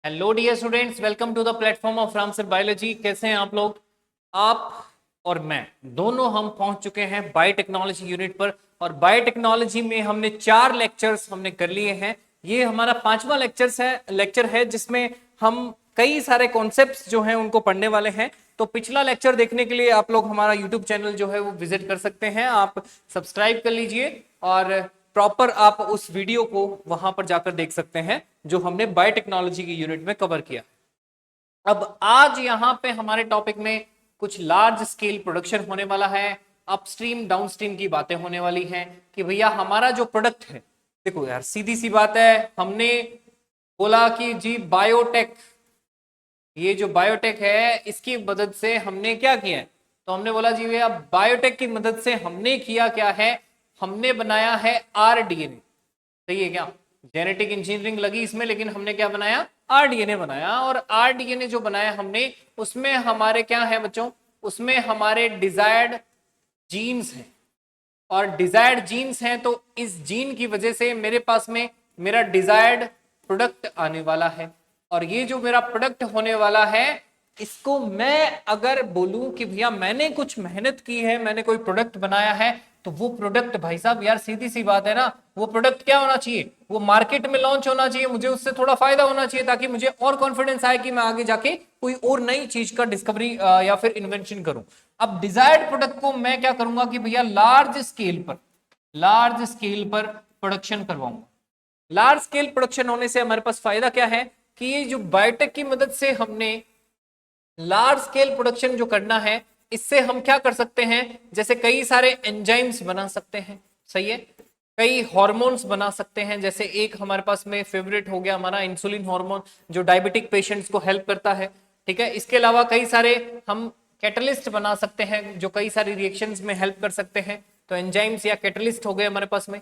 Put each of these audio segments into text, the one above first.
Hello dear students, welcome to the platform of Ramsar biology. कैसे हैं आप लोग? आप और मैं दोनों हम पहुंच चुके हैं बायोटेक्नोलॉजी यूनिट पर। और बायोटेक्नोलॉजी में हमने 4 लेक्चर्स हमने कर लिए हैं। ये हमारा 5वां लेक्चर है जिसमें हम कई सारे कॉन्सेप्ट्स जो हैं उनको पढ़ने वाले हैं। तो पिछला लेक्चर देखने के लिए आप लोग हमारा यूट्यूब चैनल जो है वो विजिट कर सकते हैं। आप सब्सक्राइब कर लीजिए और प्रॉपर आप उस वीडियो को वहां पर जाकर देख सकते हैं जो हमने बायोटेक्नोलॉजी की यूनिट में कवर किया। अब आज यहां पे हमारे टॉपिक में कुछ लार्ज स्केल प्रोडक्शन होने वाला है। अपस्ट्रीम डाउनस्ट्रीम की बातें होने वाली हैं कि भैया हमारा जो प्रोडक्ट है, देखो यार सीधी सी बात है, हमने बोला कि जी बायोटेक, ये जो बायोटेक है इसकी मदद से हमने क्या किया है, तो हमने बोला जी भैया बायोटेक की मदद से हमने किया क्या है, हमने बनाया है आरडीएनए। सही है क्या? जेनेटिक इंजीनियरिंग लगी इसमें, लेकिन हमने क्या बनाया? आरडीएनए बनाया। और आरडीएनए जो बनाया हमने, उसमें हमारे क्या है बच्चों, उसमें हमारे डिजायर्ड जीन्स हैं। और डिजायर्ड जीन्स हैं तो इस जीन की वजह से मेरे पास में मेरा डिजायर्ड प्रोडक्ट आने वाला है। और ये जो मेरा प्रोडक्ट होने वाला है, इसको मैं अगर बोलूं कि भैया मैंने कुछ मेहनत की है, मैंने कोई प्रोडक्ट बनाया है, तो वो प्रोडक्ट भाई साहब यार सीधी सी बात है ना, वो प्रोडक्ट क्या होना चाहिए, वो मार्केट में लॉन्च होना चाहिए, मुझे उससे थोड़ा फायदा होना चाहिए ताकि मुझे और कॉन्फिडेंस आए कि मैं आगे जाके कोई और नई चीज का डिस्कवरी या फिर इन्वेंशन करूं। अब डिजायर्ड प्रोडक्ट को मैं क्या करूंगा कि भैया लार्ज स्केल पर प्रोडक्शन करवाऊंगा। लार्ज स्केल प्रोडक्शन होने से हमारे पास फायदा क्या है कि ये जो बायोटेक की मदद से हमने लार्ज स्केल प्रोडक्शन जो करना है, इससे हम क्या कर सकते हैं, जैसे कई सारे एंजाइम्स बना सकते हैं। सही है, कई हार्मोन्स बना सकते हैं। जैसे एक हमारे पास में फेवरेट हो गया हमारा इंसुलिन हार्मोन, जो डायबिटिक पेशेंट्स को हेल्प करता है। ठीक है, इसके अलावा कई सारे हम कैटलिस्ट बना सकते हैं जो कई सारी रिएक्शंस में हेल्प कर सकते हैं। तो एंजाइम्स या कैटलिस्ट हो गए हमारे पास में।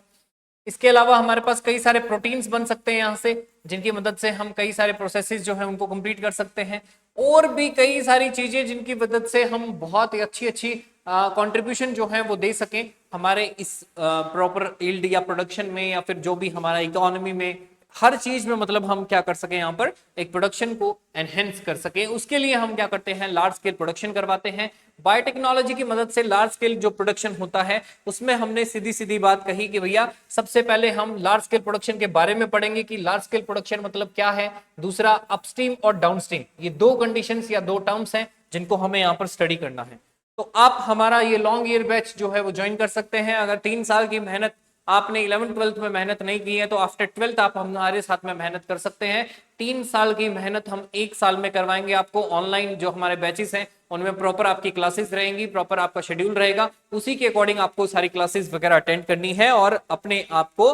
इसके अलावा हमारे पास कई सारे प्रोटीन्स बन सकते हैं यहाँ से, जिनकी मदद से हम कई सारे प्रोसेसेस जो है उनको कंप्लीट कर सकते हैं। और भी कई सारी चीजें जिनकी मदद से हम बहुत ही अच्छी अच्छी कंट्रीब्यूशन जो है वो दे सकें हमारे इस प्रॉपर यील्ड या प्रोडक्शन में, या फिर जो भी हमारा इकोनॉमी में, हर चीज में मतलब हम क्या कर सके, यहाँ पर एक प्रोडक्शन को एनहेंस कर सके। उसके लिए हम क्या करते हैं, लार्ज स्केल प्रोडक्शन करवाते हैं। बायोटेक्नोलॉजी की मदद से लार्ज स्केल जो प्रोडक्शन होता है, उसमें हमने सीधी सीधी बात कही कि भैया सबसे पहले हम लार्ज स्केल प्रोडक्शन के बारे में पढ़ेंगे कि लार्ज स्केल प्रोडक्शन मतलब क्या है। दूसरा अपस्ट्रीम और डाउनस्ट्रीम, ये दो कंडीशंस या दो टर्म्स हैं जिनको हमें यहाँ पर स्टडी करना है। तो आप हमारा ये लॉन्ग ईयर बैच जो है वो ज्वाइन कर सकते हैं। अगर 3 साल की मेहनत आपने 11th-12th में मेहनत नहीं की है, तो आफ्टर 12th आप हमारे साथ में मेहनत कर सकते हैं। 3 साल की मेहनत हम 1 साल में करवाएंगे आपको। ऑनलाइन जो हमारे बैचेस हैं उनमें प्रॉपर आपकी क्लासेस रहेंगी, प्रॉपर आपका शेड्यूल रहेगा, उसी के अकॉर्डिंग आपको सारी क्लासेस वगैरह अटेंड करनी है और अपने आप को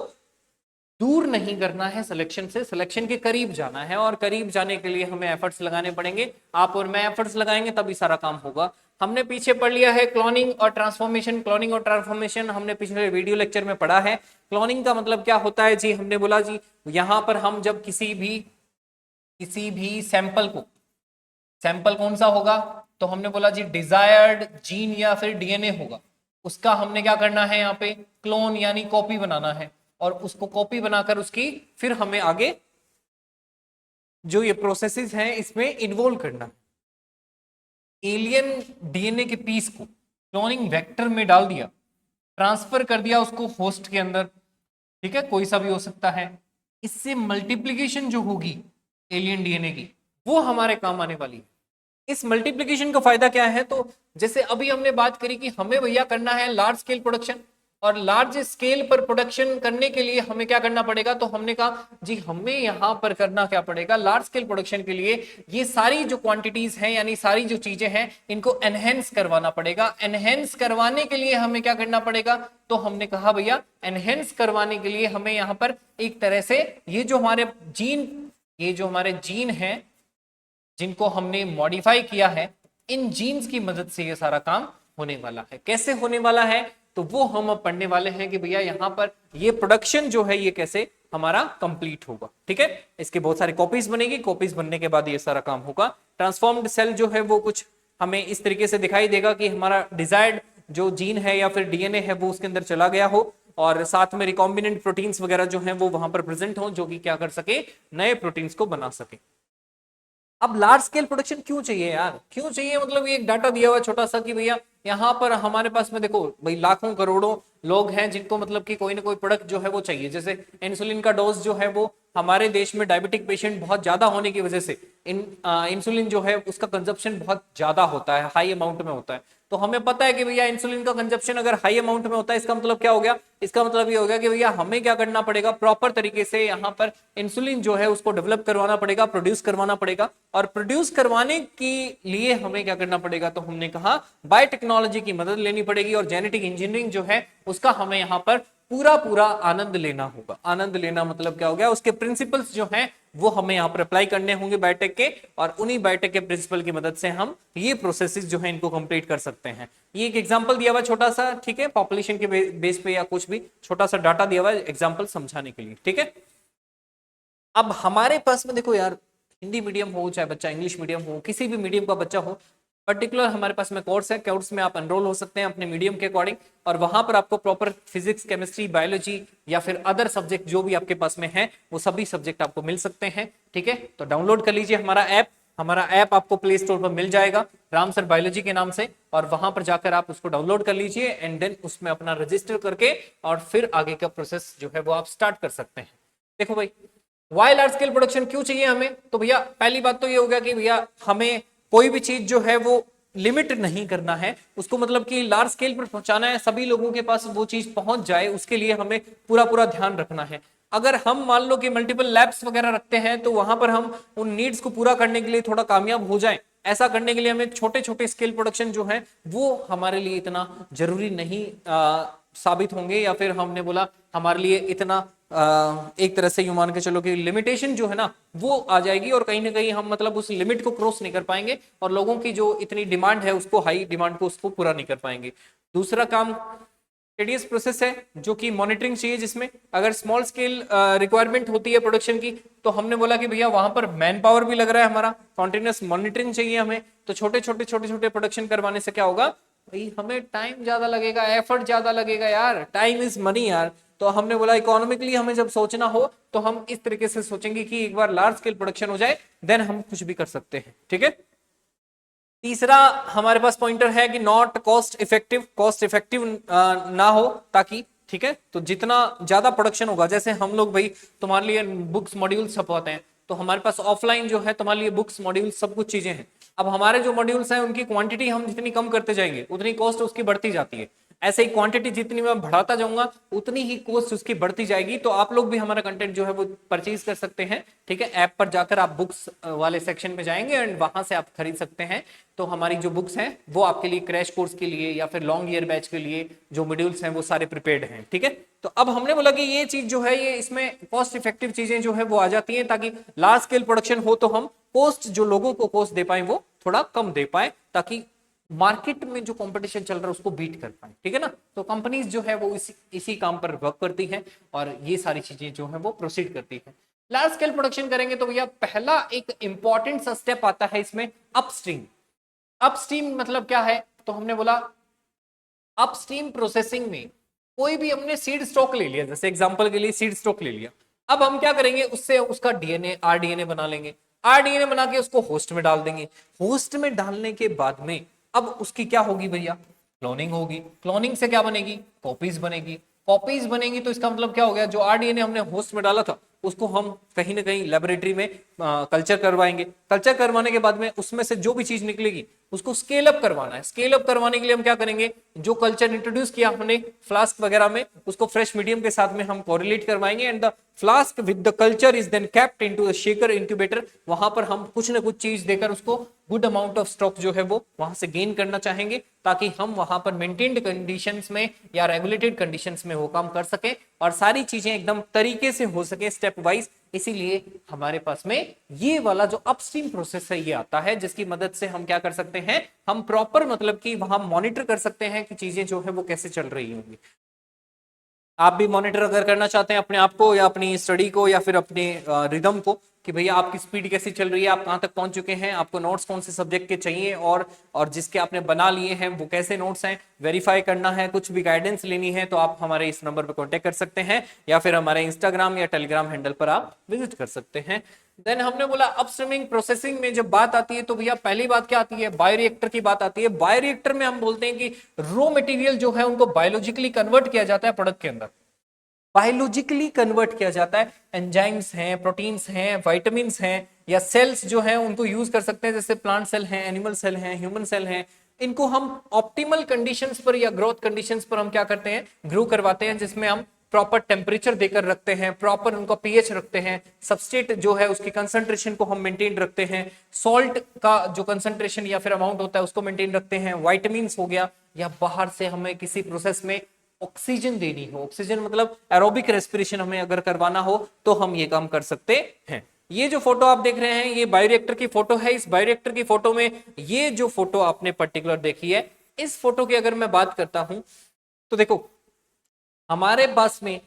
दूर नहीं करना है सिलेक्शन से, सिलेक्शन के करीब जाना है। और करीब जाने के लिए हमें एफर्ट्स लगाने पड़ेंगे। आप और मैं एफर्ट्स लगाएंगे तभी सारा काम होगा। हमने पीछे पढ़ लिया है क्लोनिंग और ट्रांसफॉर्मेशन। क्लोनिंग और ट्रांसफॉर्मेशन हमने पिछले वीडियो लेक्चर में पढ़ा है। क्लोनिंग का मतलब क्या होता है जी, हमने बोला जी यहां पर हम जब किसी भी सैंपल कौन सा होगा, तो हमने बोला जी डिजायर्ड जीन या फिर डीएनए होगा, उसका हमने क्या करना है, यहाँ पे क्लोन यानी कॉपी बनाना है। और उसको कॉपी बनाकर उसकी फिर हमें आगे जो ये प्रोसेसेस हैं इसमें इन्वॉल्व करना। एलियन डीएनए के पीस को क्लोनिंग वेक्टर में डाल दिया, ट्रांसफर कर दिया उसको होस्ट के अंदर। ठीक है, कोई सा भी हो सकता है। इससे मल्टीप्लीकेशन जो होगी एलियन डीएनए की, वो हमारे काम आने वाली है। इस मल्टीप्लिकेशन का फायदा क्या है, तो जैसे अभी हमने बात करी कि हमें भैया करना है लार्ज स्केल प्रोडक्शन, और लार्ज स्केल पर प्रोडक्शन करने के लिए हमें क्या करना पड़ेगा, तो हमने कहा जी हमें यहां पर करना क्या पड़ेगा, लार्ज स्केल प्रोडक्शन के लिए ये सारी जो क्वांटिटीज हैं यानी सारी जो चीजें हैं इनको एनहेंस करवाना पड़ेगा। एनहेंस करवाने के लिए हमें क्या करना पड़ेगा, तो हमने कहा भैया एनहेंस करवाने के लिए हमें यहां पर एक तरह से ये जो हमारे जीन है जिनको हमने मॉडिफाई किया है, इन जीन्स की मदद से ये सारा काम होने वाला है। कैसे होने वाला है, तो वो हम अब पढ़ने वाले हैं कि भैया यहाँ पर ये प्रोडक्शन जो है ये कैसे हमारा कंप्लीट होगा। ठीक है, इसके बहुत सारी कॉपीज बनेगी, कॉपीज बनने के बाद ये सारा काम होगा। ट्रांसफॉर्म्ड सेल जो है वो कुछ हमें इस तरीके से दिखाई देगा कि हमारा डिजायर्ड जो जीन है या फिर डीएनए है वो उसके अंदर चला गया हो, और साथ में रिकॉम्बिनेंट प्रोटीन्स वगैरह जो हैं वो वहां पर प्रेजेंट हो, जो कि क्या कर सके, नए प्रोटीन्स को बना सके। अब लार्ज स्केल प्रोडक्शन क्यों चाहिए यार, क्यों चाहिए, मतलब ये एक डाटा दिया हुआ छोटा सा कि भैया यहाँ पर हमारे पास में देखो भाई लाखों करोड़ों लोग हैं जिनको मतलब कि कोई ना कोई प्रोडक्ट जो है वो चाहिए। जैसे इंसुलिन का डोज जो है वो हमारे देश में डायबिटिक पेशेंट बहुत ज्यादा होने की वजह से इंसुलिन जो है उसका कंजप्शन बहुत ज्यादा होता है, हाई अमाउंट में होता है। तो हमें पता है कि भैया इंसुलिन का कंजप्शन अगर हाई अमाउंट में होता है, इसका मतलब क्या हो गया, इसका मतलब ये हो गया कि भैया हमें क्या करना पड़ेगा, प्रॉपर तरीके से यहाँ पर इंसुलिन जो है उसको डेवलप करवाना पड़ेगा, प्रोड्यूस करवाना पड़ेगा। और प्रोड्यूस करवाने के लिए हमें क्या करना पड़ेगा, तो हमने कहा बायोटेक्नोलॉजी की मदद लेनी पड़ेगी और जेनेटिक इंजीनियरिंग जो है उसका हमें यहाँ पर पूरा पूरा आनंद लेना होगा। आनंद लेना मतलब क्या हो गया, उसके प्रिंसिपल्स जो हैं वो हमें यहाँ पर अप्लाई करने होंगे बायोटेक के, और उन्हीं बायोटेक के प्रिंसिपल की मदद से हम ये प्रोसेसेस जो है इनको कंप्लीट कर सकते हैं। ये एक एग्जांपल दिया हुआ छोटा सा, ठीक है, पॉपुलेशन के बेस पे या कुछ भी छोटा सा डाटा दिया हुआ एग्जांपल समझाने के लिए, ठीक है। अब हमारे पास में देखो यार, हिंदी मीडियम हो चाहे बच्चा इंग्लिश मीडियम हो, किसी भी मीडियम का बच्चा हो, पर्टिकुलर हमारे पास में कोर्स है, कोर्स में आप एनरोल हो सकते हैं अपने मीडियम के अकॉर्डिंग, और वहां पर आपको प्रॉपर फिजिक्स, केमिस्ट्री, बायोलॉजी या फिर अदर सब्जेक्ट जो भी आपके पास में है वो सभी सब्जेक्ट आपको मिल सकते हैं, ठीक है। तो डाउनलोड कर लीजिए हमारा ऐप आपको प्ले स्टोर पर मिल जाएगा राम सर बायोलॉजी के नाम से, और वहां पर जाकर आप उसको डाउनलोड कर लीजिए एंड देन उसमें अपना रजिस्टर करके और फिर आगे का प्रोसेस जो है वो आप स्टार्ट कर सकते हैं। देखो भाई, वाई लार्ज स्केल प्रोडक्शन क्यों चाहिए हमें, तो भैया पहली बात तो ये हो गया कि भैया हमें कोई भी चीज जो है वो लिमिट नहीं करना है उसको, मतलब कि लार्ज स्केल पर पहुंचाना है, सभी लोगों के पास वो चीज पहुंच जाए, उसके लिए हमें पूरा पूरा ध्यान रखना है। अगर हम मान लो कि मल्टीपल लैब्स वगैरह रखते हैं तो वहां पर हम उन नीड्स को पूरा करने के लिए थोड़ा कामयाब हो जाए, ऐसा करने के लिए हमें छोटे छोटे स्केल प्रोडक्शन जो है वो हमारे लिए इतना जरूरी नहीं साबित होंगे, या फिर हमने बोला हमारे लिए इतना एक तरह से यूं मान के चलो कि लिमिटेशन जो है ना वो आ जाएगी, और कहीं ना कहीं हम मतलब उस लिमिट को क्रॉस नहीं कर पाएंगे और लोगों की जो इतनी डिमांड है उसको, हाई डिमांड को, उसको पूरा नहीं कर पाएंगे। दूसरा काम टेडियस प्रोसेस है जो कि मॉनिटरिंग चाहिए, जिसमें अगर स्मॉल स्केल रिक्वायरमेंट होती है प्रोडक्शन की तो हमने बोला कि भैया वहां पर मैन पावर भी लग रहा है, हमारा कॉन्टिन्यूस मॉनिटरिंग चाहिए हमें, तो छोटे छोटे प्रोडक्शन करवाने से क्या होगा भाई, हमें टाइम ज्यादा लगेगा, एफर्ट ज्यादा लगेगा यार, टाइम इज मनी यार। तो हमने बोला इकोनॉमिकली हमें जब सोचना हो तो हम इस तरीके से सोचेंगे कि एक बार लार्ज स्केल प्रोडक्शन हो जाए देन हम कुछ भी कर सकते हैं, ठीक है। तीसरा हमारे पास पॉइंटर है कि नॉट कॉस्ट इफेक्टिव ना हो ताकि, ठीक है। तो जितना ज्यादा प्रोडक्शन होगा, जैसे हम लोग भाई तुम्हारे लिए बुक्स मॉड्यूल छपवाते हैं, तो हमारे पास ऑफलाइन जो है तुम्हारे लिए बुक्स मॉड्यूल सब कुछ चीजें हैं। अब हमारे जो मॉड्यूल्स हैं उनकी क्वांटिटी हम जितनी कम करते जाएंगे उतनी कॉस्ट उसकी बढ़ती जाती है, ऐसे ही क्वांटिटी जितनी मैं बढ़ाता जाऊंगा उतनी ही कॉस्ट उसकी बढ़ती जाएगी। तो आप लोग भी हमारा कंटेंट जो है वो परचेज कर सकते हैं, ठीक है। ऐप पर जाकर आप बुक्स वाले सेक्शन में जाएंगे एंड वहां से आप खरीद सकते हैं। तो हमारी जो बुक्स हैं वो आपके लिए क्रैश कोर्स के लिए या फिर लॉन्ग ईयर बैच के लिए जो मॉड्यूल्स हैं वो सारे प्रिपेयर्ड हैं, ठीक है। तो अब हमने बोला कि ये चीज जो है ये इसमें कॉस्ट इफेक्टिव चीजें जो है वो आ जाती हैं, ताकि लार्ज स्केल प्रोडक्शन हो तो हम कॉस्ट, जो लोगों को कॉस्ट दे पाए वो थोड़ा कम दे पाए, ताकि मार्केट में जो कंपटीशन चल रहा है उसको बीट कर पाए, ठीक है ना। तो कंपनीज जो है वो इसी काम पर वर्क करती हैं और ये सारी चीजें जो है वो प्रोसीड करती है। लार्ज स्केल प्रोडक्शन करेंगे तो भैया पहला एक इंपॉर्टेंट सा स्टेप आता है इसमें, अपस्ट्रीम। अपस्ट्रीम मतलब क्या है, तो हमने बोला अपस्ट्रीम प्रोसेसिंग में कोई भी हमने सीड स्टॉक ले लिया, जैसे एग्जांपल के लिए सीड स्टॉक ले लिया, अब हम क्या करेंगे उससे उसका डीएनए, आरडीएनए बना लेंगे, आरडीएनए बना के उसको होस्ट में डाल देंगे, होस्ट में डालने के बाद में अब उसकी क्या होगी भैया, क्लोनिंग होगी, क्लोनिंग से क्या बनेगी, कॉपीज बनेगी, कॉपीज बनेगी। तो इसका मतलब क्या हो गया, जो आरडीएनए हमने होस्ट में डाला था उसको हम कहीं ना कहीं लेबोरेटरी में कल्चर करवाएंगे, कल्चर करवाने के बाद में उसमें से जो भी चीज निकलेगी उसको स्केल अप करवाना है। स्केल अप करवाने के लिए हम क्या करेंगे, जो कल्चर इंट्रोड्यूस किया हमने फ्लास्क वगैरह में उसको फ्रेश मीडियम के साथ में हम कोरिलेट करवाएंगे and the flask with the culture is then kept into the shaker incubator. वहां पर हम कुछ ना कुछ चीज देकर उसको गुड अमाउंट ऑफ स्टॉक जो है वो वहां से गेन करना चाहेंगे, ताकि हम वहां पर मेंटेन्ड कंडीशंस में या रेगुलेटेड कंडीशंस में वो काम कर सके और सारी चीजें एकदम तरीके से हो सके स्टेप वाइज। इसीलिए हमारे पास में ये वाला जो अपस्ट्रीम प्रोसेस है ये आता है, जिसकी मदद से हम क्या कर सकते हैं, हम प्रॉपर मतलब कि वहां मॉनिटर कर सकते हैं कि चीजें जो है वो कैसे चल रही होंगी। आप भी मॉनिटर अगर करना चाहते हैं अपने आप को या अपनी स्टडी को या फिर अपने रिदम को, कि भैया आपकी स्पीड कैसी चल रही है, आप कहाँ तक पहुंच चुके हैं, आपको नोट्स कौन से सब्जेक्ट के चाहिए और जिसके आपने बना लिए हैं वो कैसे नोट्स हैं, वेरीफाई करना है, कुछ भी गाइडेंस लेनी है तो आप हमारे इस नंबर पर कॉन्टेक्ट कर सकते हैं या फिर हमारे इंस्टाग्राम या टेलीग्राम हैंडल पर आप विजिट कर सकते हैं। देन हमने बोला अपस्ट्रीमिंग प्रोसेसिंग में जब बात आती है तो भैया पहली बात क्या आती है, बायोरिएक्टर की बात आती है। बायोरिएक्टर में हम बोलते हैं कि रॉ मटेरियल जो है उनको बायोलॉजिकली कन्वर्ट किया जाता है प्रोडक्ट के अंदर, बायोलॉजिकली कन्वर्ट किया जाता है। एंजाइम्स हैं, प्रोटीन्स हैं, विटामिन्स हैं या सेल्स जो हैं उनको यूज कर सकते हैं, जैसे प्लांट सेल हैं, एनिमल सेल हैं, ह्यूमन सेल हैं। इनको हम ऑप्टिमल कंडीशंस पर या ग्रोथ कंडीशंस पर हम क्या करते हैं, ग्रो करवाते हैं, जिसमें हम प्रॉपर टेम्परेचर देकर रखते हैं, प्रॉपर उनका पीएच रखते हैं, सबस्ट्रेट जो है उसकी कंसंट्रेशन को हम मेंटेन रखते हैं, सॉल्ट का जो कंसंट्रेशन या फिर अमाउंट होता है उसको मेंटेन रखते हैं, विटामिन्स हो गया, या बाहर से हमें किसी प्रोसेस में ऑक्सीजन देनी हो, ऑक्सीजन मतलब एरोबिक रेस्पिरेशन हमें अगर करवाना हो तो हम ये काम कर सकते हैं। ये जो फोटो आप देख रहे हैं ये बायोरिएक्टर की फोटो है। इस बायोरिएक्टर की फोटो में ये जो फोटो आपने पर्टिकुलर देखी है, इस फोटो की अगर मैं बात करता हूं तो देखो हमारे पास में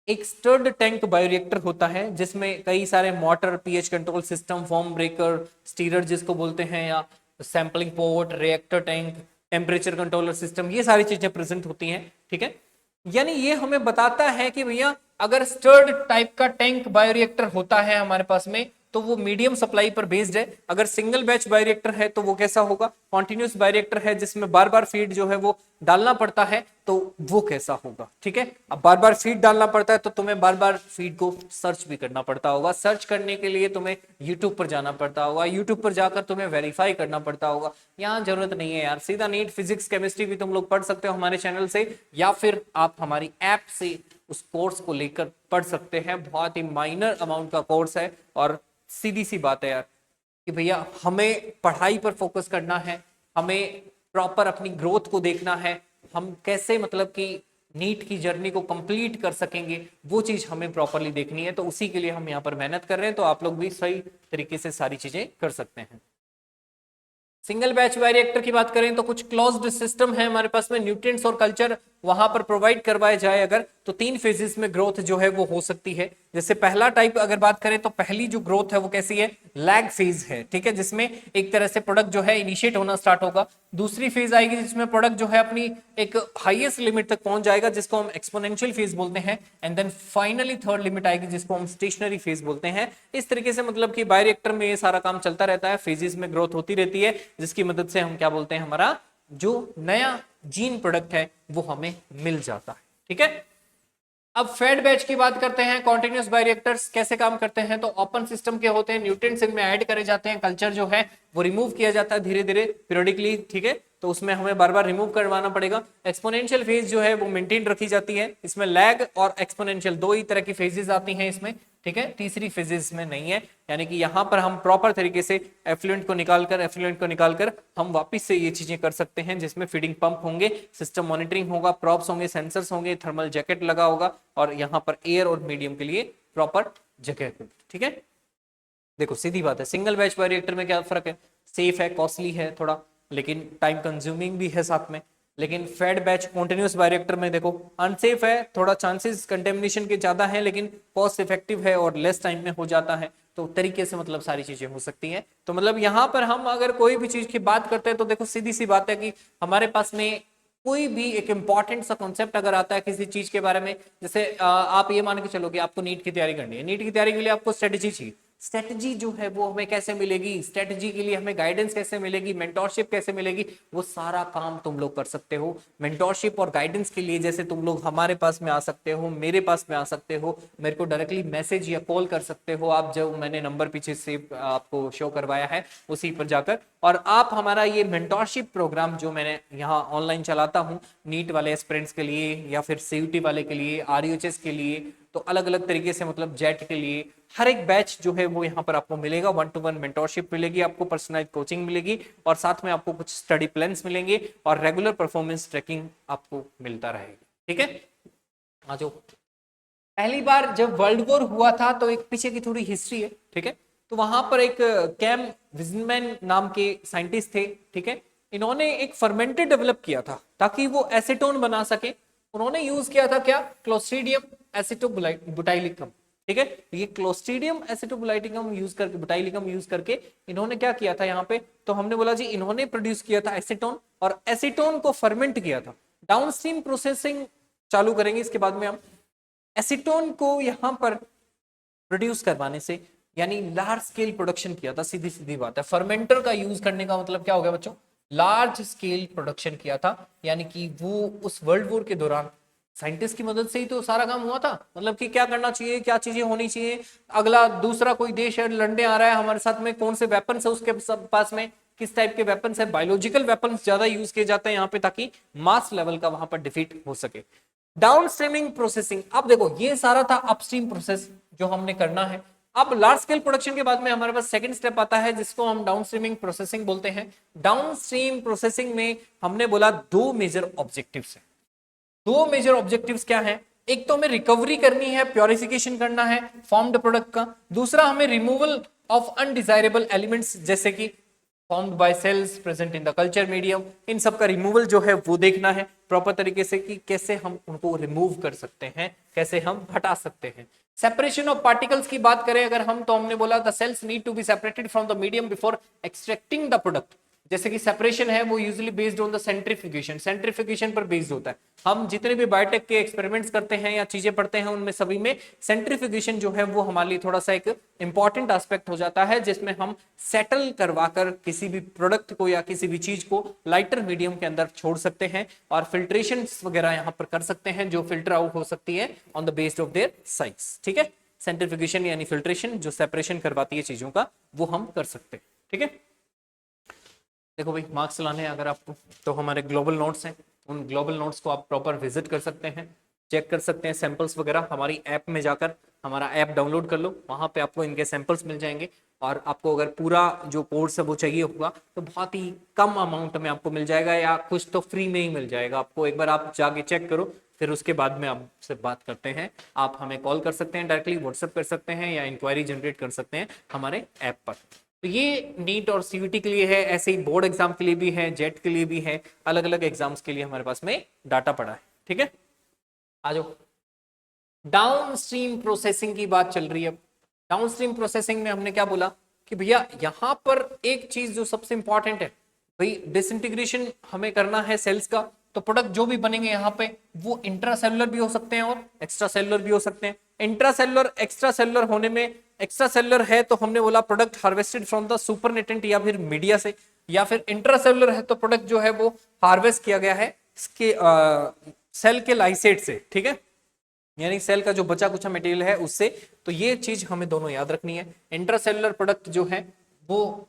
एक स्टर्ड टैंक बायोरिएक्टर होता है जिसमें कई सारे motor, pH control system, form breaker, stirrer जिसको बोलते हैं, या sampling port, reactor tank, temperature controller system, ये सारी चीजें प्रेजेंट होती हैं। ठीक है, यानी ये हमें बताता है कि भैया अगर स्टर्ड टाइप का टैंक बायोरिएक्टर होता है हमारे पास में तो वो मीडियम सप्लाई पर बेस्ड है। अगर सिंगल बैच बायोरिएक्टर है तो वो कैसा होगा, कॉन्टिन्यूस बायोरिएक्टर है जिसमें बार बार फीड जो है वो डालना पड़ता है तो वो कैसा होगा। ठीक है, अब बार बार फीड डालना पड़ता है तो तुम्हें बार बार फीड को सर्च भी करना पड़ता होगा, सर्च करने के लिए तुम्हें यूट्यूब पर जाना पड़ता होगा, यूट्यूब पर जाकर तुम्हें वेरीफाई करना पड़ता होगा। यहाँ जरूरत नहीं है यार, सीधा नीट फिजिक्स केमिस्ट्री भी तुम लोग पढ़ सकते हो हमारे चैनल से, या फिर आप हमारी ऐप से उस कोर्स को लेकर पढ़ सकते हैं। बहुत ही माइनर अमाउंट का कोर्स है और सीधी सी बात है यार कि भैया हमें पढ़ाई पर फोकस करना है, हमें प्रॉपर अपनी ग्रोथ को देखना है, हम कैसे मतलब कि नीट की जर्नी को कंप्लीट कर सकेंगे वो चीज हमें प्रॉपरली देखनी है। तो उसी के लिए हम यहाँ पर मेहनत कर रहे हैं, तो आप लोग भी सही तरीके से सारी चीजें कर सकते हैं। सिंगल बैच बायोरिएक्टर की बात करें तो कुछ क्लोज्ड सिस्टम है हमारे पास में, न्यूट्रिएंट्स और कल्चर वहां पर प्रोवाइड करवाए जाए अगर तो 3 फेजेस में ग्रोथ जो है वो हो सकती है। जैसे पहला टाइप अगर बात करें तो पहली जो ग्रोथ है वो कैसी है, लैग फेज है। ठीक है, जिसमें एक तरह से प्रोडक्ट जो है इनिशिएट होना स्टार्ट होगा। दूसरी फेज आएगी जिसमें प्रोडक्ट जो है अपनी एक हाईएस्ट लिमिट तक पहुंच जाएगा जिसको हम एक्सपोनेंशियल फेज बोलते हैं। And then finally third limit आएगी जिसको हम स्टेशनरी फेज बोलते हैं। इस तरीके से मतलब कि बायोरिएक्टर में ये सारा काम चलता रहता है, फेजेस में ग्रोथ होती रहती है, जिसकी मदद से हम क्या बोलते हैं, हमारा जो नया जीन प्रोडक्ट है वो हमें मिल जाता है। ठीक है, अब फेड बैच की बात करते हैं। कॉन्टिन्यूस बायोरिएक्टर्स कैसे काम करते हैं, तो ओपन सिस्टम के होते हैं, न्यूट्रिएंट्स इनमें ऐड करे जाते हैं, कल्चर जो है वो रिमूव किया जाता है धीरे धीरे पीरियडिकली। ठीक है, तो उसमें हमें बार बार रिमूव करवाना पड़ेगा। एक्सपोनेंशियल फेज जो है वो मेंटेन रखी जाती है, इसमें लैग और एक्सपोनेंशियल दो ही तरह की फेजेस आती हैं इसमें। ठीक है, तीसरी फेजेस में नहीं है, यानी कि यहाँ पर हम प्रॉपर तरीके से एफ्लुएंट को निकालकर हम वापस से ये चीजें कर सकते हैं, जिसमें फीडिंग पंप होंगे, सिस्टम मॉनिटरिंग होगा, प्रॉप्स होंगे, सेंसर्स होंगे, थर्मल जैकेट लगा होगा और यहाँ पर एयर और मीडियम के लिए प्रॉपर जगह होगी। ठीक है, देखो सीधी बात है, सिंगल बैच बायोरिएक्टर में क्या फर्क है, सेफ है, कॉस्टली है थोड़ा, लेकिन टाइम कंज्यूमिंग भी है साथ में। लेकिन फेड बैच कॉन्टिन्यूस बायोरिएक्टर में देखो अनसेफ है, थोड़ा चांसेस कंटेमिनेशन के ज्यादा है, लेकिन कॉस्ट इफेक्टिव है और लेस टाइम में हो जाता है। तो तरीके से मतलब सारी चीजें हो सकती हैं। तो मतलब यहाँ पर हम अगर कोई भी चीज की बात करते हैं तो देखो सीधी सी बात है कि हमारे पास में कोई भी एक इंपॉर्टेंट सा कॉन्सेप्ट अगर आता है किसी चीज के बारे में, जैसे आप ये मान के चलो कि आपको नीट की तैयारी करनी है, नीट की तैयारी के लिए आपको स्ट्रेटेजी चाहिए, स्ट्रेटजी जो है वो हमें कैसे मिलेगी, स्ट्रेटजी के लिए हमें गाइडेंस कैसे मिलेगी, मेंटोरशिप कैसे मिलेगी, वो सारा काम तुम लोग कर सकते हो। मेंटोरशिप और गाइडेंस के लिए जैसे तुम लोग हमारे पास में आ सकते हो, मेरे पास में आ सकते हो, मेरे को डायरेक्टली मैसेज या कॉल कर सकते हो आप, जो मैंने नंबर पीछे से आपको शो करवाया है उसी पर जाकर। और आप हमारा ये मेंटोरशिप प्रोग्राम जो मैंने यहाँ ऑनलाइन चलाता हूँ नीट वाले एस्पिरेंट्स के लिए या फिर सीयूटी वाले के लिए, आरयूएचएस के लिए, तो अलग अलग तरीके से मतलब जेट के लिए हर एक बैच जो है वो यहाँ पर आपको मिलेगा। 1-to-1 मेंटोरशिप मिलेगी, आपको पर्सनलाइज्ड कोचिंग मिलेगी और साथ में आपको कुछ स्टडी प्लान्स मिलेंगे और रेगुलर परफॉर्मेंस ट्रैकिंग आपको मिलता रहेगा। ठीक है, आ जाओ। पहली बार जब वर्ल्ड वॉर हुआ था तो एक पीछे की थोड़ी हिस्ट्री है। ठीक है, तो वहां पर एक कैम विजनमैन नाम के साइंटिस्ट थे। ठीक है, इन्होंने एक फर्मेंटेड डेवलप किया था ताकि वो एसीटोन बना सके। उन्होंने यूज किया था क्या, क्लोस्ट्रीडियम एसिटोब्यूटाइलिकम। ठीक है। ये क्लोस्ट्रीडियम एसिटोब्लाइटिकम यूज करके, बुटाइलिकम यूज करके इन्होंने क्या किया था यहाँ पे, तो हमने बोला जी इन्होंने प्रोड्यूस किया था एसीटोन, और एसीटोन को फर्मेंट किया था। डाउनस्ट्रीम प्रोसेसिंग चालू करेंगे इसके बाद में हम। एसीटोन को यहाँ पर प्रोड्यूस करवाने से यानी लार्ज स्केल प्रोडक्शन किया था, सीधी सीधी बात है। फर्मेंटर का यूज करने का मतलब क्या हो गया बच्चों, लार्ज स्केल प्रोडक्शन किया था, यानी कि वो उस वर्ल्ड वॉर के दौरान साइंटिस्ट की मदद से ही तो सारा काम हुआ था। मतलब कि क्या करना चाहिए, क्या चीजें होनी चाहिए, अगला दूसरा कोई देश है लड़ने आ रहा है हमारे साथ में, कौन से वेपन्स है उसके पास में, किस टाइप के वेपन्स है, बायोलॉजिकल वेपन्स ज्यादा यूज किए जाते हैं यहाँ पे ताकि मास लेवल का वहां पर डिफीट हो सके। डाउन स्ट्रीमिंग प्रोसेसिंग, अब देखो ये सारा था अपस्ट्रीम प्रोसेस जो हमने करना है। अब लार्ज स्केल प्रोडक्शन के बाद में हमारे पास सेकंड स्टेप आता है जिसको हम डाउन स्ट्रीमिंग प्रोसेसिंग बोलते हैं। डाउन स्ट्रीम प्रोसेसिंग में हमने बोला दो मेजर ऑब्जेक्टिव्स है। दो मेजर ऑब्जेक्टिव्स क्या है, एक तो हमें रिकवरी करनी है, प्योरिफिकेशन करना है फॉर्म्ड प्रोडक्ट का, दूसरा हमें रिमूवल ऑफ अनडिजायरेबल एलिमेंट्स जैसे कि formed by cells present in the culture medium, इन सब का रिमूवल जो है वो देखना है प्रॉपर तरीके से कि कैसे हम उनको रिमूव कर सकते हैं, कैसे हम हटा सकते हैं। सेपरेशन ऑफ पार्टिकल्स की बात करें अगर हम, तो हमने बोला the cells need to be separated from the medium before extracting the product. जैसे कि सेपरेशन है वो usually based on the centrifugation, centrifugation पर बेस्ड होता है। हम जितने भी बायोटेक के एक्सपेरिमेंट्स करते हैं या चीजें पढ़ते हैं उनमें सभी में सेंट्रीफ्यूगेशन जो है वो हमारे लिए थोड़ा सा एक इंपॉर्टेंट एस्पेक्ट हो जाता है, जिसमें हम सेटल करवाकर किसी भी प्रोडक्ट को या किसी भी चीज को लाइटर मीडियम के अंदर छोड़ सकते हैं और फिल्ट्रेशन वगैरह यहाँ पर कर सकते हैं जो फिल्टर आउट हो सकती है on the based of their size. ठीक है, सेंट्रीफ्यूगेशन यानी फिल्ट्रेशन जो सेपरेशन करवाती है चीजों का, वो हम कर सकते हैं। ठीक है, देखो भाई मार्क्स लाने हैं अगर आपको, तो हमारे ग्लोबल नोट्स हैं, उन ग्लोबल नोट्स को आप प्रॉपर विजिट कर सकते हैं, चेक कर सकते हैं सैंपल्स वगैरह। हमारी ऐप में जाकर हमारा ऐप डाउनलोड कर लो, वहाँ पे आपको इनके सैंपल्स मिल जाएंगे। और आपको अगर पूरा जो कोर्स है वो चाहिए होगा तो बहुत ही कम अमाउंट में आपको मिल जाएगा, या कुछ तो फ्री में ही मिल जाएगा आपको। एक बार आप जाके चेक करो, फिर उसके बाद में आपसे बात करते हैं। आप हमें कॉल कर सकते हैं, डायरेक्टली व्हाट्सएप कर सकते हैं, या इंक्वायरी जनरेट कर सकते हैं हमारे ऐप पर। तो ये नीट और सीवीटी के लिए है, ऐसे ही बोर्ड एग्जाम के लिए भी है, जेट के लिए भी है, अलग अलग एग्जाम्स के लिए हमारे पास में डाटा पड़ा है। ठीक है, आ जाओ। डाउन स्ट्रीम प्रोसेसिंग की बात चल रही है। डाउन स्ट्रीम प्रोसेसिंग में हमने क्या बोला कि भैया यहां पर एक चीज जो सबसे इंपॉर्टेंट है भाई, डिसइंटीग्रेशन हमें करना है सेल्स का। तो प्रोडक्ट जो भी बनेंगे यहाँ पे वो इंट्रासेलुलर भी हो सकते हैं और एक्स्ट्रा सेलुलर भी हो सकते हैं। इंट्रासेलुलर एक्स्ट्रा सेलुलर होने में, एक्स्ट्रा सेलुलर है तो हमने बोला product harvested from the supernatant या फिर मीडिया से, या फिर इंट्रासेलुलर है तो प्रोडक्ट जो है वो हार्वेस्ट किया गया है इसके सेल के लाइसेट से। ठीक है, यानी सेल का जो बचा कुचा मटेरियल है उससे। तो ये चीज हमें दोनों याद रखनी है। इंट्रासेलुलर प्रोडक्ट जो है वो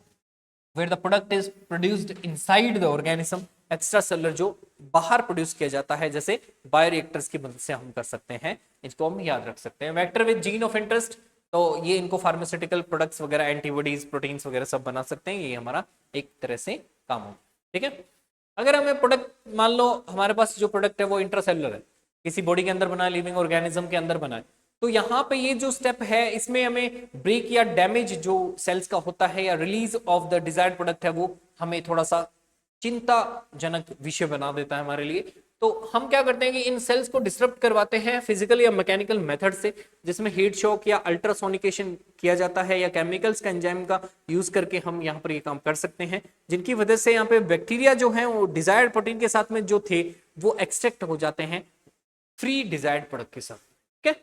where the product is produced inside the organism, extra cellular जो बाहर प्रोड्यूस किया जाता है जैसे बायोरिएक्टर्स की मदद से हम कर सकते हैं, इसको हम याद रख सकते हैं। Vector with gene of interest, तो ये इनको फार्मास्यूटिकल प्रोडक्ट्स वगैरह, एंटीबॉडीज, प्रोटीन्स वगैरह सब बना सकते हैं, ये हमारा एक तरह से काम हो। ठीक है, अगर हमें प्रोडक्ट, मान लो हमारे पास जो प्रोडक्ट है वो इंट्रासेलुलर है, किसी बॉडी के अंदर बना है, लिविंग ऑर्गेनिज्म के अंदर बना है, तो यहाँ पे ये जो स्टेप है इसमें हमें ब्रेक या डैमेज जो सेल्स का होता है या release of the desired product है वो हमें थोड़ा सा चिंताजनक विषय बना देता है हमारे लिए। तो हम क्या करते हैं कि इन सेल्स को डिस्टर्ब करवाते हैं फिजिकल या मैकेनिकल मेथड से, जिसमें हीट शॉक या अल्ट्रासोनिकेशन किया जाता है, या केमिकल्स का एंजाइम का यूज करके हम यहाँ पर ये काम कर सकते हैं, जिनकी वजह से यहाँ पे बैक्टीरिया जो है वो डिजायर्ड प्रोटीन के साथ में जो थे वो एक्सट्रैक्ट हो जाते हैं फ्री डिजायर्ड प्रोडक्ट के साथ। ठीक है,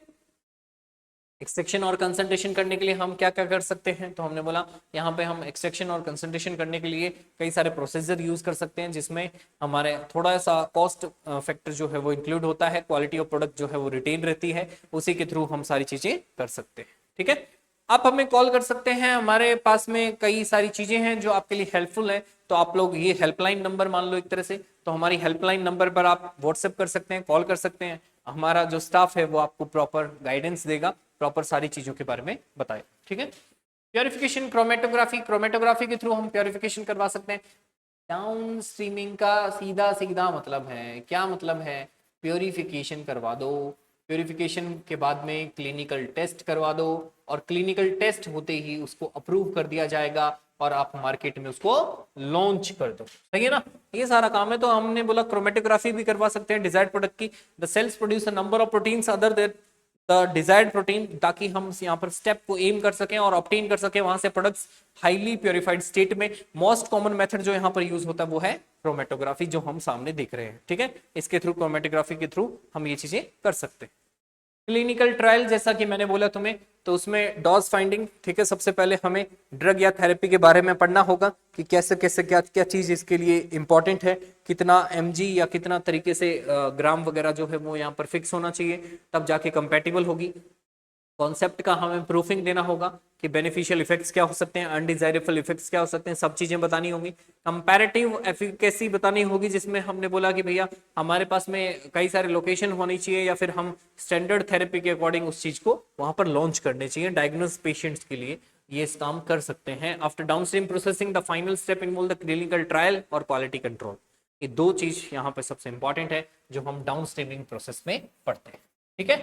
एक्सट्रैक्शन और कंसंट्रेशन करने के लिए हम क्या क्या कर सकते हैं, तो हमने बोला यहाँ पे हम एक्सट्रैक्शन और कंसंट्रेशन करने के लिए कई सारे प्रोसीजर यूज कर सकते हैं, जिसमें हमारे थोड़ा सा कॉस्ट फैक्टर जो है वो इंक्लूड होता है, क्वालिटी ऑफ प्रोडक्ट जो है वो रिटेन रहती है, उसी के थ्रू हम सारी चीजें कर सकते हैं। ठीक है, आप हमें कॉल कर सकते हैं, हमारे पास में कई सारी चीजें हैं जो आपके लिए हेल्पफुल है। तो आप लोग ये हेल्पलाइन नंबर मान लो एक तरह से, तो हमारी हेल्पलाइन नंबर पर आप व्हाट्सएप कर सकते हैं, कॉल कर सकते हैं। हमारा जो स्टाफ है वो आपको प्रॉपर गाइडेंस देगा, प्रॉपर सारी चीजों के बारे में बताए। ठीक है, प्योरिफिकेशन, क्रोमेटोग्राफी, क्रोमेटोग्राफी के थ्रू हम प्योरिफिकेशन करवा सकते हैं। डाउन स्ट्रीमिंग का सीधा सीधा मतलब है, क्या मतलब है, प्योरिफिकेशन करवा दो, प्योरिफिकेशन के बाद में क्लिनिकल टेस्ट करवा दो, और क्लिनिकल टेस्ट होते ही उसको अप्रूव कर दिया जाएगा और आप मार्केट में उसको लॉन्च कर दो। सही है ना, ये सारा काम है। तो हमने बोला क्रोमेटोग्राफी भी करवा सकते हैं डिजायर्ड प्रोडक्ट की। The sales produce a number of proteins other than the desired protein, ताकि हम यहाँ पर स्टेप को एम कर सकें और ऑब्टेन कर सकें वहां से प्रोडक्ट्स हाईली प्योरीफाइड स्टेट में। मोस्ट कॉमन मेथड जो यहाँ पर यूज होता है वो है क्रोमेटोग्राफी, जो हम सामने देख रहे हैं। ठीक है, इसके थ्रू, क्रोमेटोग्राफी के थ्रू हम ये चीजें कर सकते हैं। क्लिनिकल ट्रायल जैसा कि मैंने बोला तुम्हें, तो उसमें डॉज फाइंडिंग, ठीक है, सबसे पहले हमें ड्रग या थेरेपी के बारे में पढ़ना होगा कि कैसे कैसे क्या क्या चीज इसके लिए इंपॉर्टेंट है, कितना mg या कितना तरीके से ग्राम वगैरह जो है वो यहाँ पर फिक्स होना चाहिए, तब जाके कंपैटिबल होगी। कॉन्सेप्ट का हमें प्रूफिंग देना होगा कि बेनिफिशियल इफेक्ट्स क्या हो सकते हैं, अनडिजायरेबल इफेक्ट्स क्या हो सकते हैं, सब चीजें बतानी होंगी। कंपैरेटिव एफिकेसी बतानी होगी, जिसमें हमने बोला कि भैया हमारे पास में कई सारे लोकेशन होनी चाहिए या फिर हम स्टैंडर्ड थेरेपी के अकॉर्डिंग उस चीज को वहां पर लॉन्च करने चाहिए डायग्नोस पेशेंट्स के लिए, ये इस काम कर सकते हैं। After downstream processing the final step involve the clinical trial और क्वालिटी कंट्रोल, ये दो चीज यहाँ पर सबसे इंपॉर्टेंट है जो हम डाउनस्ट्रीमिंग प्रोसेस में पढ़ते हैं। ठीक है,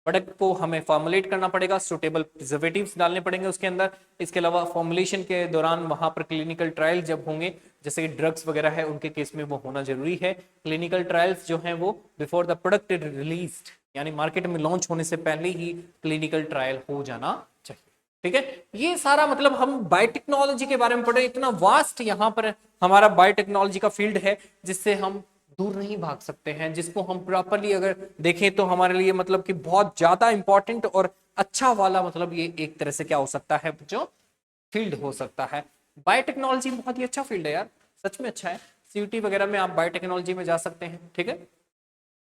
प्रोडक्ट को हमें फॉर्मुलेट करना पड़ेगा, सुटेबल प्रिजर्वेटिव्स डालने पड़ेंगे उसके अंदर। इसके अलावा फॉर्मुलेशन के दौरान वहां पर क्लिनिकल ट्रायल जब होंगे, जैसे कि ड्रग्स वगैरह है उनके केस में वो होना जरूरी है। क्लिनिकल ट्रायल्स जो हैं वो before the product is released, यानी मार्केट में लॉन्च होने से पहले ही क्लिनिकल ट्रायल हो जाना चाहिए। ठीक है, ये सारा मतलब हम बायोटेक्नोलॉजी के बारे में पढ़े, इतना वास्ट यहाँ पर हमारा बायोटेक्नोलॉजी का फील्ड है जिससे हम दूर नहीं भाग सकते हैं, जिसको हम प्रॉपरली अगर देखें तो हमारे लिए मतलब कि बहुत ज्यादा इंपॉर्टेंट और अच्छा वाला, मतलब ये एक तरह से क्या हो सकता है जो फील्ड हो सकता है। बायोटेक्नोलॉजी बहुत ही अच्छा फील्ड है यार, सच में अच्छा है। सीयूटी वगैरह में आप बायोटेक्नोलॉजी में जा सकते हैं। ठीक है,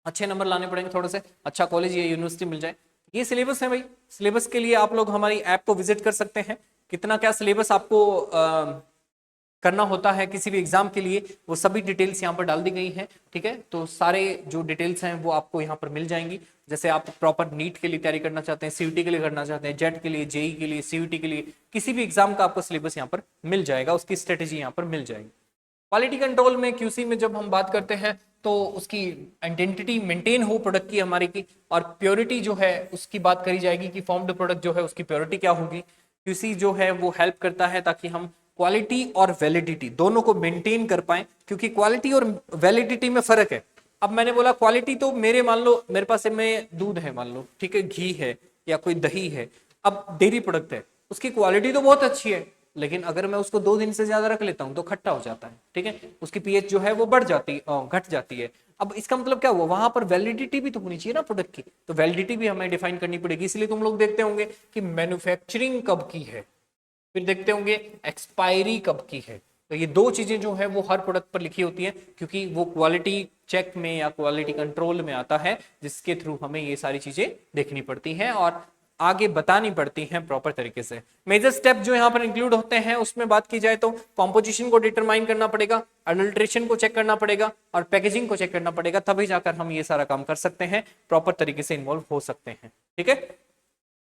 अच्छे नंबर लाने पड़ेंगे, थोड़े से अच्छा कॉलेज या यूनिवर्सिटी मिल जाए। ये सिलेबस है भाई, सिलेबस के लिए आप लोग हमारी ऐप को विजिट कर सकते हैं। कितना क्या सिलेबस आपको करना होता है किसी भी एग्जाम के लिए, वो सभी डिटेल्स यहाँ पर डाल दी गई हैं। ठीक है, तो सारे जो डिटेल्स हैं वो आपको यहाँ पर मिल जाएंगी। जैसे आप प्रॉपर नीट के लिए तैयारी करना चाहते हैं, सीयूटी के लिए करना चाहते हैं, जेट के लिए, जेई के लिए, सीयूटी के लिए, किसी भी एग्जाम का आपको सिलेबस यहाँ पर मिल जाएगा, उसकी स्ट्रेटेजी यहाँ पर मिल जाएगी। क्वालिटी कंट्रोल में, क्यूसी में जब हम बात करते हैं तो उसकी आइडेंटिटी मेंटेन हो प्रोडक्ट की हमारी की, और प्योरिटी जो है उसकी बात करी जाएगी कि फॉर्म्ड प्रोडक्ट जो है उसकी प्योरिटी क्या होगी। क्यूसी जो है वो हेल्प करता है ताकि हम क्वालिटी और वैलिडिटी दोनों को मेंटेन कर पाए, क्योंकि क्वालिटी और वैलिडिटी में फर्क है। अब मैंने बोला क्वालिटी, तो मेरे मान लो मेरे पास में दूध है, मान लो, ठीक है, घी है या कोई दही है, अब डेयरी प्रोडक्ट है, उसकी क्वालिटी तो बहुत अच्छी है, लेकिन अगर मैं उसको 2 दिन से ज्यादा रख लेता हूं तो खट्टा हो जाता है। ठीक है, उसकी पीएच जो है वो बढ़ जाती घट जाती है। अब इसका मतलब क्या हुआ, वहां पर वैलिडिटी भी तो होनी चाहिए ना प्रोडक्ट की, तो वैलिडिटी भी हमें डिफाइन करनी पड़ेगी। इसलिए तुम लोग देखते होंगे कि मैन्युफैक्चरिंग कब की है, फिर देखते होंगे एक्सपायरी कब की है। तो ये दो चीजें जो है वो हर प्रोडक्ट पर लिखी होती हैं, क्योंकि वो क्वालिटी चेक में या क्वालिटी कंट्रोल में आता है, जिसके थ्रू हमें ये सारी चीजें देखनी पड़ती हैं और आगे बतानी पड़ती हैं प्रॉपर तरीके से। मेजर स्टेप जो यहाँ पर इंक्लूड होते हैं उसमें बात की जाए तो कॉम्पोजिशन को डिटरमाइन करना पड़ेगा, अडल्ट्रेशन को चेक करना पड़ेगा और पैकेजिंग को चेक करना पड़ेगा, तभी जाकर हम ये सारा काम कर सकते हैं, प्रॉपर तरीके से इन्वॉल्व हो सकते हैं। ठीक है,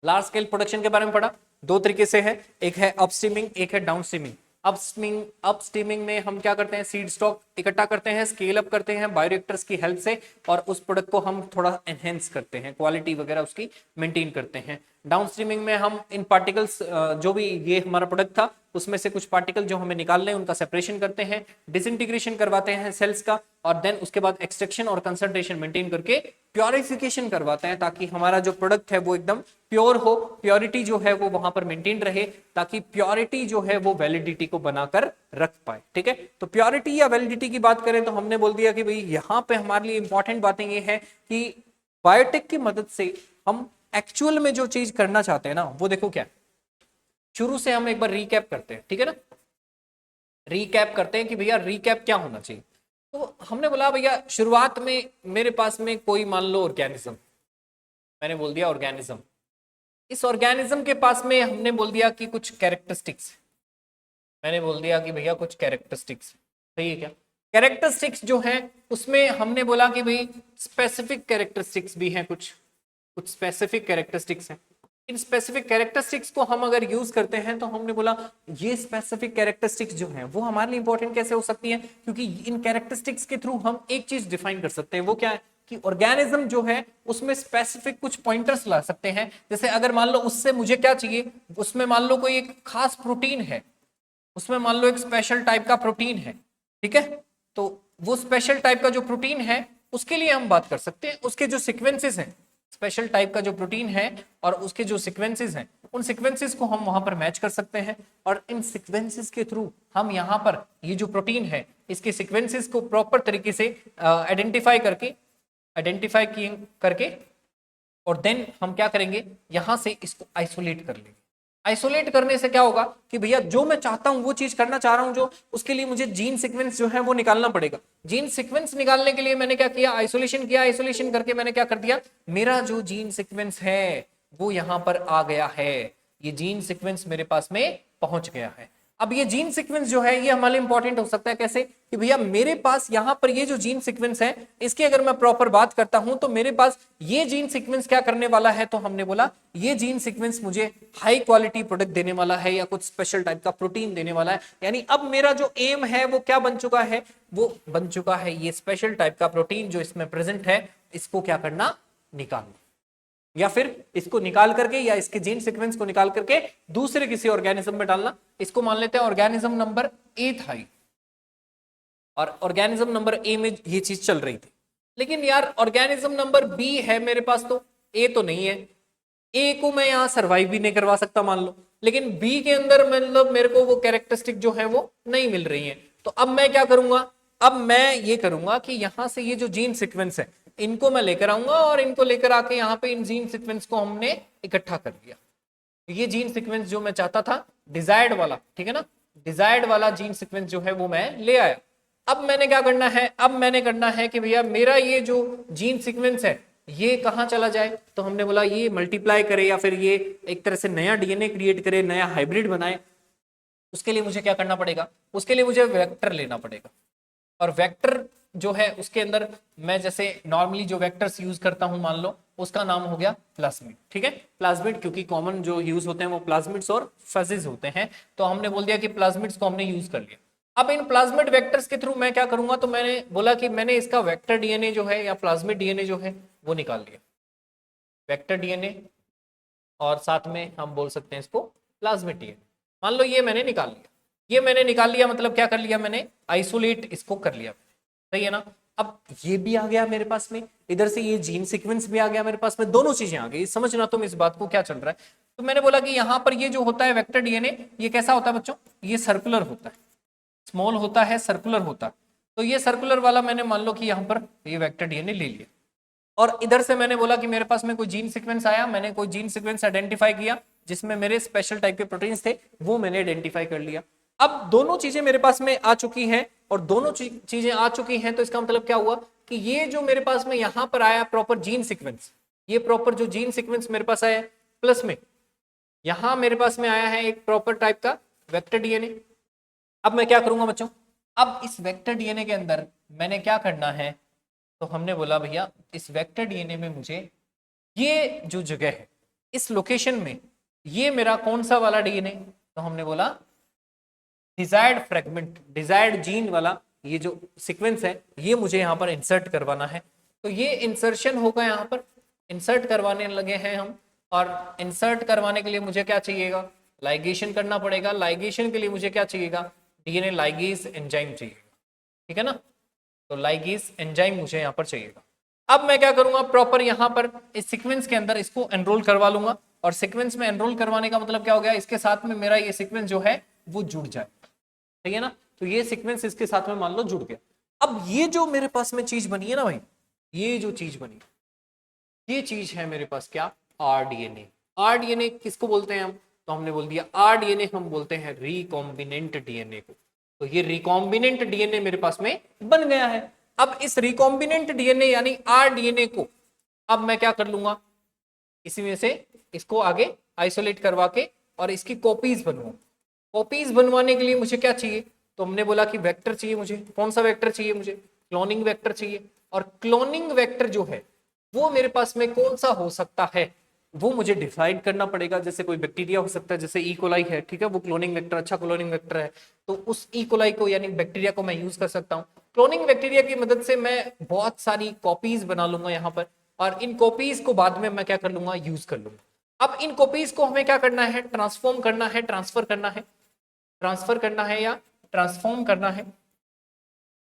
लार्ज स्केल प्रोडक्शन के बारे में पढ़ा, 2 तरीके से है, एक है अपस्ट्रीमिंग, एक है डाउनस्ट्रीमिंग। अपस्ट्रीमिंग में हम क्या करते हैं, सीड स्टॉक इकट्ठा करते हैं, स्केल अप करते हैं बायोरिएक्टर्स की हेल्प से, और उस प्रोडक्ट को हम थोड़ा एनहेंस करते हैं, क्वालिटी वगैरह उसकी मेंटेन करते हैं। डाउनस्ट्रीमिंग में हम इन पार्टिकल्स, जो भी ये हमारा प्रोडक्ट था उसमें से कुछ पार्टिकल जो हमें निकालने हैं उनका सेपरेशन करते हैं, डिसइंटीग्रेशन करवाते हैं सेल्स का, और देन उसके बाद एक्सट्रैक्शन और कंसंट्रेशन मेंटेन करके प्योरिफिकेशन करवाते हैं, ताकि हमारा जो प्रोडक्ट है वो एकदम प्योर हो, प्योरिटी जो है वो वहां पर मेंटेन रहे, ताकि प्योरिटी जो है वो वैलिडिटी को बनाकर रख पाए। ठीक है, तो प्योरिटी या वैलिडिटी की बात करें तो हमने बोल दिया कि भाई यहाँ पे हमारे लिए इंपॉर्टेंट बातें ये है कि बायोटेक की मदद से हम एक्चुअल में जो चीज करना चाहते हैं ना, वो देखो क्या, शुरू से हम एक बार रिकैप करते हैं। ठीक है ना, रिकैप करते हैं कि भैया रिकैप क्या होना चाहिए। तो हमने बोला भैया शुरुआत में मेरे पास में कोई मान लो ऑर्गेनिज्म, मैंने बोल दिया ऑर्गेनिज्म, इस ऑर्गेनिज्म के पास में हमने बोल दिया कि कुछ कैरेक्टरिस्टिक्स, मैंने बोल दिया कि भैया कुछ कैरेक्टरिस्टिक्स, सही है क्या, कैरेक्टरिस्टिक्स जो है उसमें हमने बोला कि भाई स्पेसिफिक कैरेक्टरिस्टिक्स भी हैं, कुछ स्पेसिफिक कैरेक्टरिस्टिक्स हैं। इन स्पेसिफिक कैरेक्टरिस्टिक्स को हम अगर यूज करते हैं तो हमने बोला ये स्पेसिफिक कैरेक्टरिस्टिक्स जो हैं वो हमारे लिए इंपॉर्टेंट कैसे हो सकती है, क्योंकि इन कैरेक्टरिस्टिक्स के थ्रू हम एक चीज डिफाइन कर सकते हैं, वो क्या है कि ऑर्गेनिज्म जो है उसमें स्पेसिफिक कुछ पॉइंटर्स ला सकते हैं। जैसे अगर मान लो उससे मुझे क्या चाहिए, उसमें मान लो कोई एक खास प्रोटीन है, उसमें मान लो एक स्पेशल टाइप का प्रोटीन है, ठीक है, तो वो स्पेशल टाइप का जो प्रोटीन है उसके लिए हम बात कर सकते हैं, उसके जो सीक्वेंसेस हैं स्पेशल टाइप का जो प्रोटीन है और उसके जो सीक्वेंसेस हैं उन सीक्वेंसेस को हम वहां पर मैच कर सकते हैं और इन सीक्वेंसेस के थ्रू हम यहाँ पर ये जो प्रोटीन है इसके सीक्वेंसेस को प्रॉपर तरीके से आइडेंटिफाई करके और देन हम क्या करेंगे यहां से इसको आइसोलेट कर लेंगे। आइसोलेट करने से क्या होगा कि भैया जो मैं चाहता हूं वो चीज करना चाह रहा हूं जो उसके लिए मुझे जीन सीक्वेंस जो है वो निकालना पड़ेगा। जीन सीक्वेंस निकालने के लिए मैंने क्या किया, आइसोलेशन किया। आइसोलेशन करके मैंने क्या कर दिया, मेरा जो जीन सीक्वेंस है वो यहां पर आ गया है, ये जीन सीक्वेंस मेरे पास में पहुंच गया है। अब ये जीन सीक्वेंस जो है ये हमारे लिए इंपॉर्टेंट हो सकता है कैसे कि भैया मेरे पास यहां पर ये जो जीन सीक्वेंस है इसकी अगर मैं प्रॉपर बात करता हूं तो मेरे पास ये जीन सीक्वेंस क्या करने वाला है, तो हमने बोला ये जीन सीक्वेंस मुझे हाई क्वालिटी प्रोडक्ट देने वाला है या कुछ स्पेशल टाइप का प्रोटीन देने वाला है। यानी अब मेरा जो एम है वो क्या बन चुका है, वो बन चुका है ये स्पेशल टाइप का प्रोटीन जो इसमें प्रेजेंट है इसको क्या करना, निकालना, या फिर इसको निकाल करके या इसके जीन सीक्वेंस को निकाल करके दूसरे किसी ऑर्गेनिज्म में डालना। इसको मान लेते हैं ऑर्गेनिज्म नंबर ए था और ऑर्गेनिज्म नंबर ए में ये चीज चल रही थी, लेकिन यार ऑर्गेनिज्म नंबर बी है मेरे पास तो ए तो नहीं है। ए को मैं यहां सर्वाइव भी नहीं करवा सकता मान लो, लेकिन बी के अंदर मतलब मेरे को वो कैरेक्टरिस्टिक जो है वो नहीं मिल रही है। तो अब मैं क्या करूंगा, अब मैं ये करूंगा कि यहां से ये जो जीन सीक्वेंस है इनको मैं लेकर आऊंगा और इनको लेकर आके यहाँ पे इन जीन सीक्वेंस को हमने इकट्ठा कर लिया। ये जीन सीक्वेंस जो मैं चाहता था डिजायर्ड वाला, ठीक है ना, डिजायर्ड वाला जीन सीक्वेंस जो है वो मैं ले आया। अब मैंने क्या करना है, अब मैंने करना है कि भैया मेरा ये जो जीन सीक्वेंस है ये कहाँ चला जाए, तो हमने बोला ये मल्टीप्लाई करे या फिर ये एक तरह से नया डीएनए क्रिएट करे, नया हाइब्रिड बनाए। उसके लिए मुझे क्या करना पड़ेगा, उसके लिए मुझे वेक्टर लेना पड़ेगा। और वेक्टर जो है उसके अंदर मैं जैसे नॉर्मली जो वेक्टर्स यूज करता हूं मान लो उसका नाम हो गया प्लाज्मिड, ठीक है, प्लाज्मिड, क्योंकि कॉमन जो यूज होते हैं वो प्लाज्मिड्स और फेजेस होते हैं, तो हमने बोल दिया कि प्लाज्मिड्स को हमने यूज कर लिया। अब इन प्लाज्मिड वेक्टर्स के थ्रू मैं क्या करूंगा, तो मैंने बोला कि मैंने इसका वेक्टर डीएनए जो है या प्लाज्मिड डीएनए जो है वो निकाल लिया, वेक्टर डीएनए और साथ में हम बोल सकते हैं इसको प्लाज्मिड डीएनए। मान लो ये मैंने निकाल लिया, ये मैंने निकाल लिया मतलब क्या कर लिया मैंने, आइसोलेट इसको कर लिया, सही है ना। अब ये भी आ गया मेरे पास में, इधर से ये जीन सीक्वेंस भी आ गया मेरे पास में, दोनों चीजें आ गई। समझना तुम इस बात को क्या चल रहा है। तो मैंने बोला कि यहाँ पर ये जो होता है वेक्टर डीएनए ये कैसा होता है बच्चों, ये सर्कुलर होता है, स्मॉल होता है, सर्कुलर होता है। तो ये सर्कुलर वाला मैंने मान लो कि यहाँ पर ये वेक्टर डीएनए ले लिया और इधर से मैंने बोला कि मेरे पास में कोई जीन सीक्वेंस आया, मैंने कोई जीन सीक्वेंस आइडेंटिफाई किया जिसमें मेरे स्पेशल टाइप के प्रोटीन्स थे, वो मैंने आइडेंटिफाई कर लिया। अब दोनों चीजें मेरे पास में आ चुकी हैं और दोनों चीजें आ चुकी हैं, तो इसका मतलब क्या हुआ कि ये जो मेरे पास में यहां पर आया प्रॉपर जीन सीक्वेंस, ये प्रॉपर जो जीन सीक्वेंस मेरे पास आया प्लस में यहां मेरे पास में आया है एक प्रॉपर टाइप का वेक्टर डीएनए। अब मैं क्या करूंगा बच्चों, अब इस वेक्टर डीएनए के अंदर मैंने क्या करना है, तो हमने बोला भैया इस वेक्टर डीएनए में मुझे ये जो जगह है इस लोकेशन में ये मेरा कौन सा वाला डीएनए, तो हमने बोला डिजायर्ड फ्रेगमेंट, डिजायर्ड जीन वाला ये जो सीक्वेंस है ये मुझे यहाँ पर इंसर्ट करवाना है। तो ये इंसर्शन होगा, यहाँ पर इंसर्ट करवाने लगे हैं हम, और इंसर्ट करवाने के लिए मुझे क्या चाहिएगा, लाइगेशन करना पड़ेगा। लाइगेशन के लिए मुझे क्या चाहिएगा, डीएनए लाइगेज एंजाइम चाहिएगा, ठीक है ना। तो लाइगेज एंजाइम मुझे यहाँ पर चाहिएगा। अब मैं क्या करूंगा, प्रॉपर यहाँ पर इस सीक्वेंस के अंदर इसको एनरोल करवा लूंगा, और सीक्वेंस में एनरोल करवाने का मतलब क्या हो गया, इसके साथ में मेरा ये सीक्वेंस जो है वो जुड़ जाए, ठीक है ना। तो ये सीक्वेंस इसके साथ में मान लो जुड़ गया। अब ये जो मेरे पास में चीज बनी है ना भाई, ये जो चीज बनी ये चीज है मेरे पास क्या, आरडीएनए। आरडीएनए किसको बोलते हैं हम, तो हमने बोल दिया आरडीएनए हम बोलते हैं रिकॉम्बिनेंट डीएनए को। तो ये रिकॉम्बिनेंट डीएनए मेरे पास में बन गया है। अब इस रिकॉम्बिनेंट डीएनए यानी आरडीएनए को अब मैं क्या कर लूंगा, इसी में से इसको आगे आइसोलेट करवा के और इसकी कॉपीज बनवाऊं। कॉपीज बनवाने के लिए मुझे क्या चाहिए, तो हमने बोला कि वेक्टर चाहिए मुझे। कौन सा वेक्टर चाहिए मुझे, क्लोनिंग वेक्टर चाहिए। और क्लोनिंग वेक्टर जो है वो मेरे पास में कौन सा हो सकता है वो मुझे डिसाइड करना पड़ेगा। जैसे कोई बैक्टीरिया हो सकता है, जैसे ई कोलाई है, ठीक है, वो क्लोनिंग वेक्टर, अच्छा क्लोनिंग वेक्टर है, तो उस ई कोलाई को यानी बैक्टीरिया को मैं यूज कर सकता हूँ। क्लोनिंग बैक्टीरिया की मदद से मैं बहुत सारी कॉपीज बना लूंगा यहाँ पर, और इन कॉपीज को बाद में मैं क्या कर लूंगा, यूज कर लूंगा। अब इन कॉपीज को हमें क्या करना है, ट्रांसफॉर्म करना है, ट्रांसफर करना है, ट्रांसफर करना है या ट्रांसफॉर्म करना है,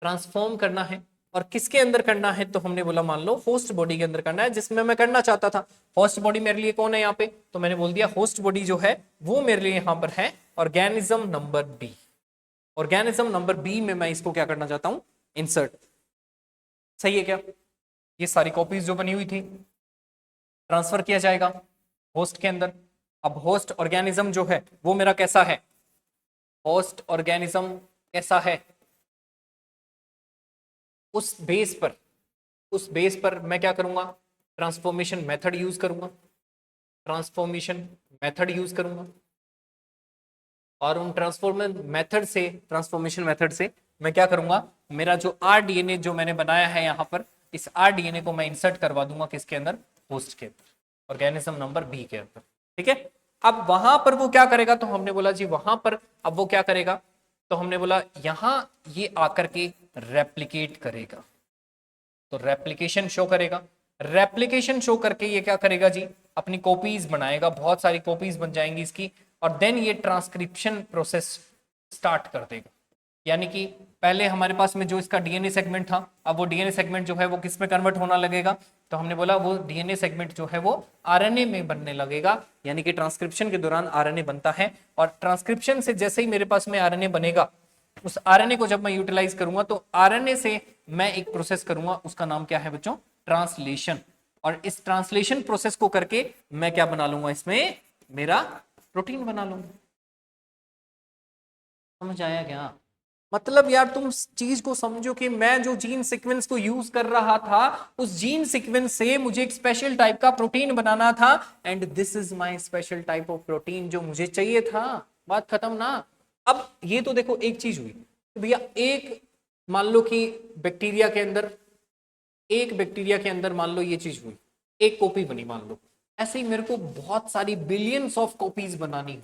ट्रांसफॉर्म करना है। और किसके अंदर करना है, तो हमने बोला मान लो होस्ट बॉडी के अंदर करना है, जिसमें मैं करना चाहता था। होस्ट बॉडी मेरे लिए कौन है यहाँ पे, तो मैंने बोल दिया होस्ट बॉडी जो है वो मेरे लिए यहाँ पर है organism number B. Organism number B में मैं इसको क्या करना चाहता हूं, इंसर्ट। सही है क्या? ये सारी कॉपीज जो बनी हुई थी ट्रांसफर किया जाएगा होस्ट के अंदर। अब होस्ट ऑर्गेनिज्म जो है वो मेरा कैसा है, होस्ट ऑर्गेनिज्म कैसा है, उस बेस पर मैं क्या करूंगा, ट्रांसफॉर्मेशन मेथड यूज करूंगा, ट्रांसफॉर्मेशन मेथड यूज करूंगा। और उन ट्रांसफॉर्मेशन मेथड से मैं क्या करूंगा, मेरा जो आरडीएनए जो मैंने बनाया है यहाँ पर, इस आरडीएनए को मैं इंसर्ट करवा दूंगा किसके अंदर, होस्ट के अंदर, ऑर्गेनिज्म नंबर बी के अंदर। ठीक है, अब वहां पर वो क्या करेगा, तो हमने बोला जी वहां पर अब वो क्या करेगा, तो हमने बोला यहां ये आकर के रेप्लिकेट करेगा, तो रेप्लिकेशन शो करेगा। रेप्लिकेशन शो करके ये क्या करेगा जी, अपनी कॉपीज बनाएगा, बहुत सारी कॉपीज बन जाएंगी इसकी, और देन ये ट्रांसक्रिप्शन प्रोसेस स्टार्ट कर देगा। यानी कि पहले हमारे पास में जो इसका डीएनए सेगमेंट था, अब वो डीएनए सेगमेंट जो है वो किस में कन्वर्ट होना लगेगा, तो हमने बोला वो डीएनए सेगमेंट जो है वो आरएनए में बनने लगेगा। यानी कि ट्रांसक्रिप्शन के दौरान आरएनए बनता है, और ट्रांसक्रिप्शन से जैसे ही मेरे पास में आरएनए बनेगा, उस आरएनए को जब मैं यूटिलाइज करूंगा तो आरएनए से मैं एक प्रोसेस करूंगा, उसका नाम क्या है बच्चों, ट्रांसलेशन। और इस ट्रांसलेशन प्रोसेस को करके मैं क्या बना लूंगा, इसमें मेरा प्रोटीन बना लूंगा। समझ आया क्या? मतलब यार तुम चीज को समझो कि मैं जो जीन सीक्वेंस को यूज कर रहा था, उस जीन सीक्वेंस से मुझे एक स्पेशल टाइप का प्रोटीन बनाना था, and this is my special type of protein जो मुझे चाहिए था। बात खत्म ना। अब ये तो देखो एक चीज हुई भैया, एक मान लो कि बैक्टीरिया के अंदर, एक बैक्टीरिया के अंदर मान लो ये चीज हुई, एक कॉपी बनी मान लो। ऐसे ही मेरे को बहुत सारी बिलियंस ऑफ कॉपीज बनानी हो,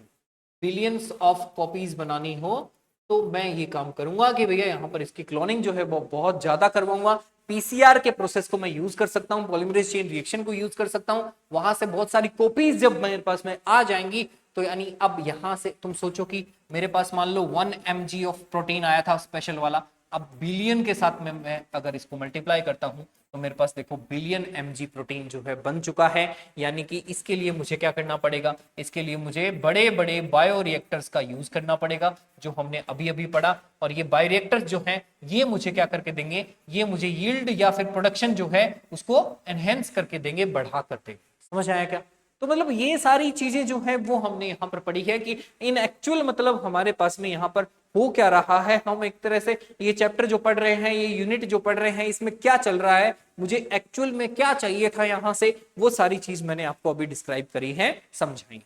बिलियंस ऑफ कॉपीज बनानी हो, तो मैं ये काम करूंगा कि भैया यहाँ पर इसकी क्लोनिंग जो है वो बहुत ज्यादा करवाऊंगा। पीसीआर के प्रोसेस को मैं यूज कर सकता हूँ, पॉलीमरेज चेन रिएक्शन को यूज कर सकता हूँ, वहां से बहुत सारी कॉपीज जब मेरे पास में आ जाएंगी, तो यानी अब यहां से तुम सोचो कि मेरे पास मान लो 1 mg ऑफ प्रोटीन आया था स्पेशल वाला, अब बिलियन के साथ में मैं अगर इसको मल्टीप्लाई करता हूं तो मेरे पास देखो बिलियन mg प्रोटीन जो है बन चुका है। यानी कि इसके लिए मुझे क्या करना पड़ेगा, इसके लिए मुझे बड़े बड़े बायोरिएक्टर्स का यूज करना पड़ेगा, जो हमने अभी अभी पढ़ा। और ये बायोरिएक्टर्स जो हैं ये मुझे क्या करके देंगे, ये मुझे यील्ड या फिर प्रोडक्शन जो है उसको एनहेंस करके देंगे, बढ़ा कर देंगे। समझ आया क्या? तो मतलब ये सारी चीजें जो है वो हमने यहाँ पर पढ़ी है कि इन एक्चुअल मतलब हमारे पास में यहाँ पर हो क्या रहा है। हम एक तरह से ये चैप्टर जो पढ़ रहे हैं, ये यूनिट जो पढ़ रहे हैं, इसमें क्या चल रहा है, मुझे एक्चुअल में क्या चाहिए था यहाँ से, वो सारी चीज मैंने आपको अभी डिस्क्राइब करी है, समझाएंगे।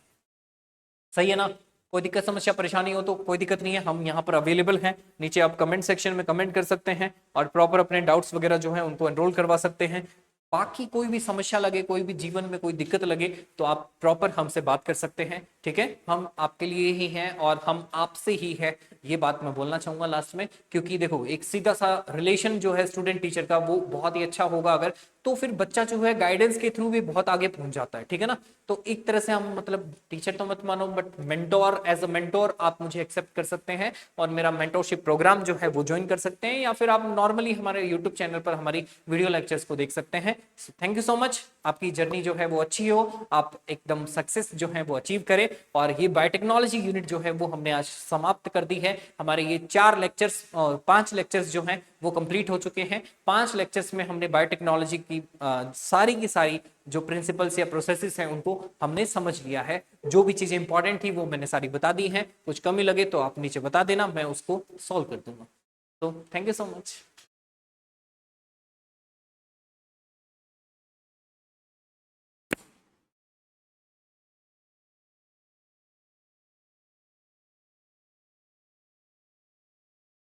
सही है ना? कोई दिक्कत समस्या परेशानी हो तो कोई दिक्कत नहीं है, हम यहाँ पर अवेलेबल हैं। नीचे आप कमेंट सेक्शन में कमेंट कर सकते हैं और प्रॉपर अपने डाउट्स वगैरह जो है उनको एनरोल करवा सकते हैं। बाकी कोई भी समस्या लगे, कोई भी जीवन में कोई दिक्कत लगे, तो आप प्रॉपर हमसे बात कर सकते हैं। ठीक है, हम आपके लिए ही हैं और हम आपसे ही है, ये बात मैं बोलना चाहूंगा लास्ट में। क्योंकि देखो एक सीधा सा रिलेशन जो है स्टूडेंट टीचर का वो बहुत ही अच्छा होगा अगर, तो फिर बच्चा जो है गाइडेंस के थ्रू भी बहुत आगे पहुंच जाता है। ठीक है ना? तो एक तरह से हम मतलब टीचर तो मत मानो, but mentor, as a mentor आप मुझे एक्सेप्ट कर सकते हैं और मेरा मेंटोरशिप प्रोग्राम जो है वो ज्वाइन कर सकते हैं, या फिर आप नॉर्मली हमारे यूट्यूब चैनल पर हमारी वीडियो लेक्चर्स को देख सकते हैं। Thank you so much. आपकी जर्नी जो है वो अच्छी हो, आप एकदम सक्सेस जो है वो अचीव करें। और ये बायोटेक्नोलॉजी यूनिट जो है वो हमने आज समाप्त कर दी है। हमारे ये 4 लेक्चर्स और 5 लेक्चर्स जो हैं वो कंप्लीट हो चुके हैं। 5 लेक्चर्स में हमने बायोटेक्नोलॉजी की सारी की सारी जो प्रिंसिपल्स या प्रोसेसेस हैं उनको हमने समझ लिया है। जो भी चीजें इंपॉर्टेंट थी वो मैंने सारी बता दी हैं। कुछ कमी लगे तो आप नीचे बता देना, मैं उसको सॉल्व कर दूंगा। तो थैंक यू सो मच।